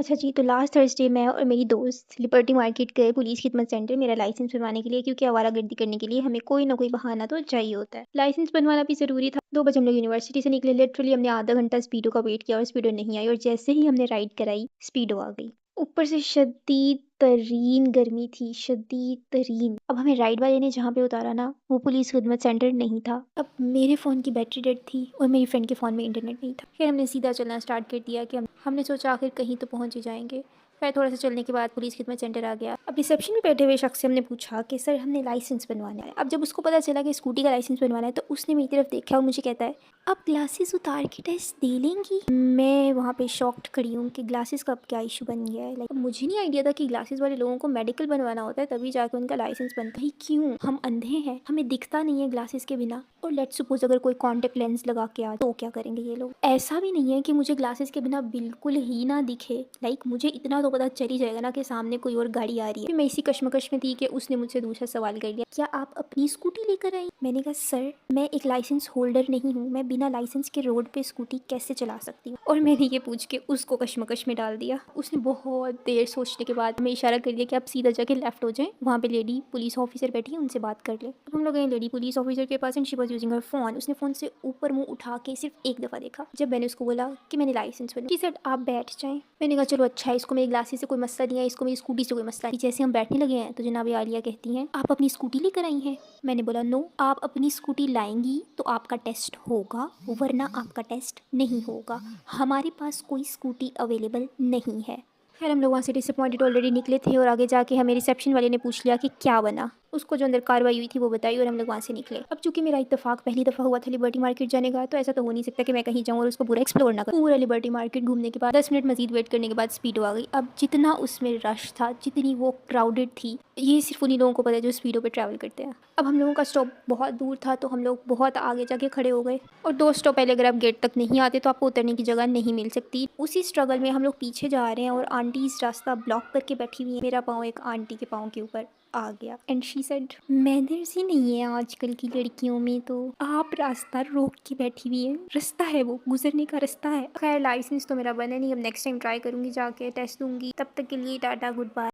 अच्छा जी, तो last Thursday मैं और मेरी दोस्त लिबर्टी मार्केट गए पुलिस खिदमत सेंटर मेरा लाइसेंस बनवाने के लिए, क्योंकि आवारागर्दी करने के लिए हमें कोई ना कोई बहाना तो चाहिए होता है। लाइसेंस बनवाना भी ज़रूरी था। 2 बजे हम लोग यूनिवर्सिटी से निकले। लिटरली हमने आधा घंटा स्पीडो का वेट किया और स्पीडो नहीं आई, और जैसे ही हमने राइड कराई स्पीडो आ गई। ऊपर से शदीद तरीन गर्मी थी, शदीद तरीन। अब हमें राइड वाले ने जहाँ पे उतारा ना, वो पुलिस खिदमत सेंटर नहीं था। अब मेरे फ़ोन की बैटरी डेड थी और मेरी फ्रेंड के फ़ोन में इंटरनेट नहीं था। फिर हमने सीधा चलना स्टार्ट कर दिया कि हमने सोचा आखिर कहीं तो पहुंच ही जाएंगे। फिर थोड़ा सा चलने के बाद पुलिस खिदमत सेंटर आ गया। अब रिसेप्शन में बैठे हुए शख्स से हमने पूछा कि सर हमने लाइसेंस बनवाना है। अब जब उसको पता चला कि स्कूटी का लाइसेंस बनवाना है, तो उसने मेरी तरफ देखा और मुझे कहता है आप ग्लासेस उतार के टेस्ट दे लेंगी। मैं वहाँ पे शॉक्ड खड़ी हूँ कि ग्लासेस का अब क्या इशू बन गया है। लाइक मुझे नहीं आइडिया था कि ग्लासेस वाले लोगों को मेडिकल बनवाना होता है तभी जाकर उनका लाइसेंस बनता है। क्यों? हम अंधे हैं, हमें दिखता नहीं है ग्लासेस के बिना। और लेट्स सपोज अगर कोई कॉन्टेक्ट लेंस लगा के आ तो क्या करेंगे ये लोग? ऐसा भी नहीं है कि मुझे ग्लासेस के बिना बिल्कुल ही ना दिखे। लाइक मुझे इतना तो पता चल ही जाएगा ना कि सामने कोई और गाड़ी आ रही है। फिर मैं इसी कश्मकश में थी कि उसने मुझसे दूसरा सवाल कर लिया, क्या आप अपनी स्कूटी लेकर आई? मैंने कहा सर मैं एक लाइसेंस होल्डर नहीं हूँ, मैं बिना लाइसेंस के रोड पे स्कूटी कैसे चला सकती हूँ? और मैंने ये पूछ के उसको कश्मकश में डाल दिया। उसने बहुत देर सोचने के बाद हमें इशारा कर दिया कि आप सीधा जाके लेफ्ट हो जाएं, वहाँ पे लेडी पुलिस ऑफिसर बैठी है, उनसे बात कर ले। अब हम लोग गए लेडी पुलिस ऑफिसर के पास and she was using her phone. उसने फोन से ऊपर मुंह उठा के सिर्फ एक दफ़ा देखा। जब मैंने उसको बोला कि मैंने लाइसेंस बना, शी सेड आप बैठ जाएं। मैंने कहा चलो अच्छा है, इसको मेरी ग्लासेस से कोई मसला नहीं है, इसको मेरी स्कूटी से कोई मसला नहीं। जैसे हम बैठने लगे हैं तो जनाब आलिया कहती हैं आप अपनी स्कूटी लेकर आई हैं? मैंने बोला नो, आप अपनी स्कूटी लाएंगी तो आपका टेस्ट होगा, वरना आपका टेस्ट नहीं होगा। हमारे पास कोई स्कूटी अवेलेबल नहीं है। खैर हम लोग वहाँ से डिसअपॉइंटेड ऑलरेडी निकले थे और आगे जाके हमें रिसेप्शन वाले ने पूछ लिया कि क्या बना। उसको जो अंदर कार्रवाई हुई थी वो बताई और हम लोग वहाँ से निकले। अब चूंकि मेरा इत्तेफाक पहली दफ़ा हुआ था लिबर्टी मार्केट जाने का, तो ऐसा तो हो नहीं सकता कि मैं कहीं जाऊँ और उसको पूरा एक्सप्लोर ना करूँ। पूरा लिबर्टी मार्केट घूमने के बाद 10 मिनट मजीद वेट करने के बाद स्पीडो आ गई। अब जितना उसमें रश था, जितनी वो क्राउडेड थी, ये सिर्फ उन्हीं लोगों को पता है जो स्पीडो पर ट्रैवल करते हैं। अब हम लोगों का स्टॉप बहुत दूर था तो हम लोग बहुत आगे जाके खड़े हो गए, और 2 स्टॉप पहले अगर आप गेट तक नहीं आते तो आपको उतरने की जगह नहीं मिल सकती। उसी स्ट्रगल में हम लोग पीछे जा रहे हैं और आंटीज रास्ता ब्लॉक करके बैठी हुई है। मेरा पाँव एक आंटी के पाँव के ऊपर आ गया एंड शी सेड मैनर्स ही नहीं है आजकल की लड़कियों में, तो आप रास्ता रोक के बैठी हुई है। रास्ता है, वो गुजरने का रास्ता है। खैर लाइसेंस तो मेरा बना नहीं, अब नेक्स्ट टाइम ट्राई करूंगी, जाके टेस्ट दूंगी। तब तक के लिए टाटा गुड बाय।